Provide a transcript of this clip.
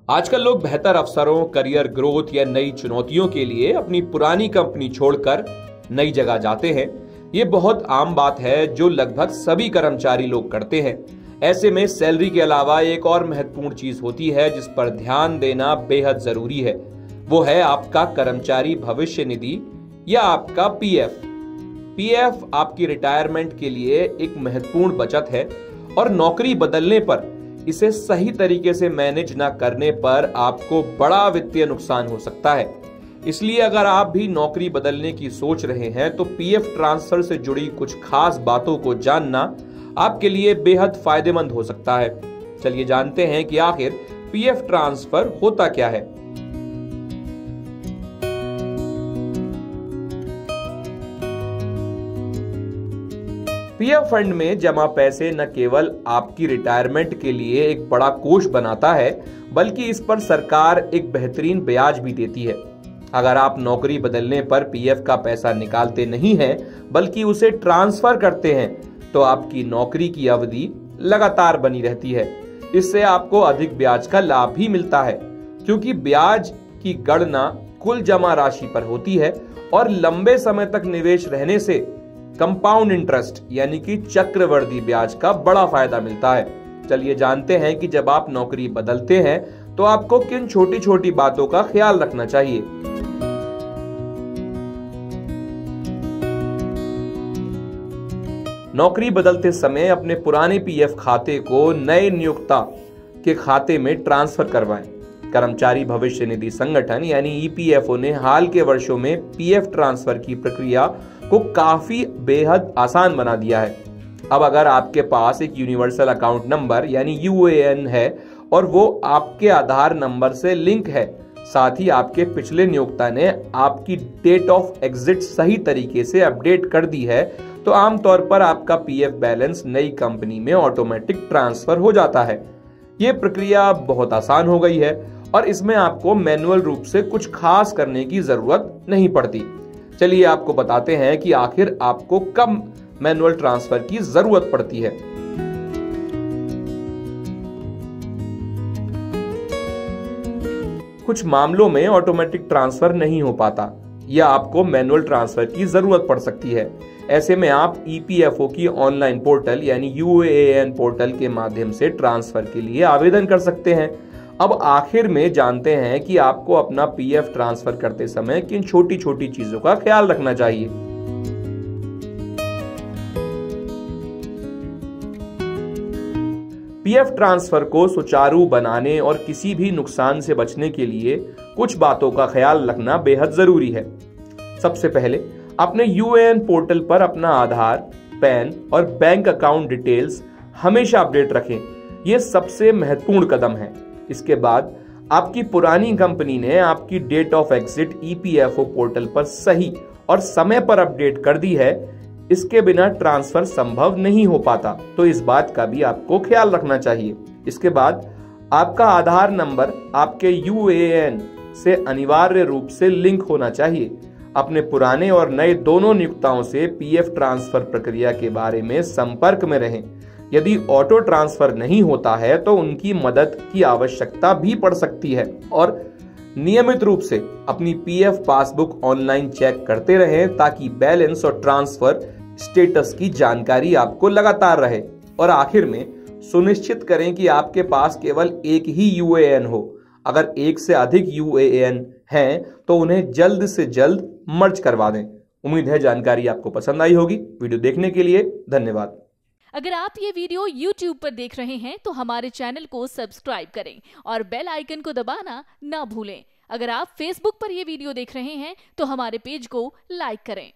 आजकल लोग बेहतर अवसरों, करियर ग्रोथ या नई चुनौतियों के लिए अपनी पुरानी कंपनी छोड़कर नई जगह जाते हैं। ये बहुत आम बात है जो लगभग सभी कर्मचारी लोग करते हैं। ऐसे में सैलरी के अलावा एक और महत्वपूर्ण चीज होती है जिस पर ध्यान देना बेहद जरूरी है। वो है आपका कर्मचारी भविष्य निधि या आपका पीएफ। पीएफ आपकी रिटायरमेंट के लिए एक महत्वपूर्ण बचत है और नौकरी बदलने पर इसे सही तरीके से मैनेज ना करने पर आपको बड़ा वित्तीय नुकसान हो सकता है। इसलिए अगर आप भी नौकरी बदलने की सोच रहे हैं तो पीएफ ट्रांसफर से जुड़ी कुछ खास बातों को जानना आपके लिए बेहद फायदेमंद हो सकता है। चलिए जानते हैं कि आखिर पीएफ ट्रांसफर होता क्या है। पीएफ फंड में जमा पैसे न केवल आपकी रिटायरमेंट के लिए एक बड़ा कोष बनाता है, बल्कि इस पर सरकार एक बेहतरीन ब्याज भी देती है। अगर आप नौकरी बदलने पर पीएफ का पैसा निकालते नहीं हैं, बल्कि उसे ट्रांसफर करते हैं, तो आपकी नौकरी की अवधि लगातार बनी रहती है। इससे आपको अधिक ब्याज का लाभ भी मिलता है, क्योंकि ब्याज की गणना कुल जमा राशि पर होती है और लंबे समय तक निवेश रहने से कंपाउंड इंटरेस्ट यानी कि चक्रवृद्धि ब्याज का बड़ा फायदा मिलता है। चलिए जानते हैं कि जब आप नौकरी बदलते हैं तो आपको किन छोटी छोटी बातों का ख्याल रखना चाहिए। नौकरी बदलते समय अपने पुराने पीएफ खाते को नए नियोक्ता के खाते में ट्रांसफर करवाएं। कर्मचारी भविष्य निधि संगठन यानी ईपीएफओ ने हाल के वर्षों में पीएफ ट्रांसफर की प्रक्रिया को काफी बेहद आसान बना दिया है। अब अगर आपके पास एक यूनिवर्सल अकाउंट नंबर यानी यूएएन है और वो आपके आधार नंबर से लिंक है, साथ ही आपके पिछले नियोक्ता ने आपकी डेट ऑफ एग्जिट सही तरीके से अपडेट कर दी है, तो आमतौर पर आपका पीएफ बैलेंस नई कंपनी में ऑटोमेटिक ट्रांसफर हो जाता है। ये प्रक्रिया बहुत आसान हो गई है और इसमें आपको मैनुअल रूप से कुछ खास करने की जरूरत नहीं पड़ती। चलिए आपको बताते हैं कि आखिर आपको कब मैनुअल ट्रांसफर की जरूरत पड़ती है। कुछ मामलों में ऑटोमेटिक ट्रांसफर नहीं हो पाता या आपको मैनुअल ट्रांसफर की जरूरत पड़ सकती है। ऐसे में आप ईपीएफओ की ऑनलाइन पोर्टल यानी यूएएन पोर्टल के माध्यम से ट्रांसफर के लिए आवेदन कर सकते हैं। अब आखिर में जानते हैं कि आपको अपना पीएफ ट्रांसफर करते समय किन छोटी छोटी चीजों का ख्याल रखना चाहिए। पीएफ ट्रांसफर को सुचारू बनाने और किसी भी नुकसान से बचने के लिए कुछ बातों का ख्याल रखना बेहद जरूरी है। सबसे पहले अपने यूएएन पोर्टल पर अपना आधार, पैन और बैंक अकाउंट डिटेल्स हमेशा अपडेट रखें। यह सबसे महत्वपूर्ण कदम है। इसके बाद आपकी पुरानी कंपनी ने आपकी date of exit EPFO portal पर सही और समय पर अपडेट कर दी है। इसके बिना ट्रांसफर संभव नहीं हो पाता, तो इस बात का भी आपको ख्याल रखना चाहिए। इसके बाद आपका आधार नंबर आपके यूएएन से अनिवार्य रूप से लिंक होना चाहिए। अपने पुराने और नए दोनों नियोक्ताओं से पीएफ ट्रांसफर प्रक्रिया के बारे में संपर्क में रहें। यदि ऑटो ट्रांसफर नहीं होता है तो उनकी मदद की आवश्यकता भी पड़ सकती है और नियमित रूप से अपनी पीएफ पासबुक ऑनलाइन चेक करते रहें ताकि बैलेंस और ट्रांसफर स्टेटस की जानकारी आपको लगातार रहे। और आखिर में सुनिश्चित करें कि आपके पास केवल एक ही यूएएन हो। अगर एक से अधिक यूएएन हैं तो उन्हें जल्द से जल्द मर्ज करवा दें। उम्मीद है जानकारी आपको पसंद आई होगी। वीडियो देखने के लिए धन्यवाद। अगर आप ये वीडियो YouTube पर देख रहे हैं तो हमारे चैनल को सब्सक्राइब करें और बेल आइकन को दबाना ना भूलें। अगर आप Facebook पर ये वीडियो देख रहे हैं तो हमारे पेज को लाइक करें।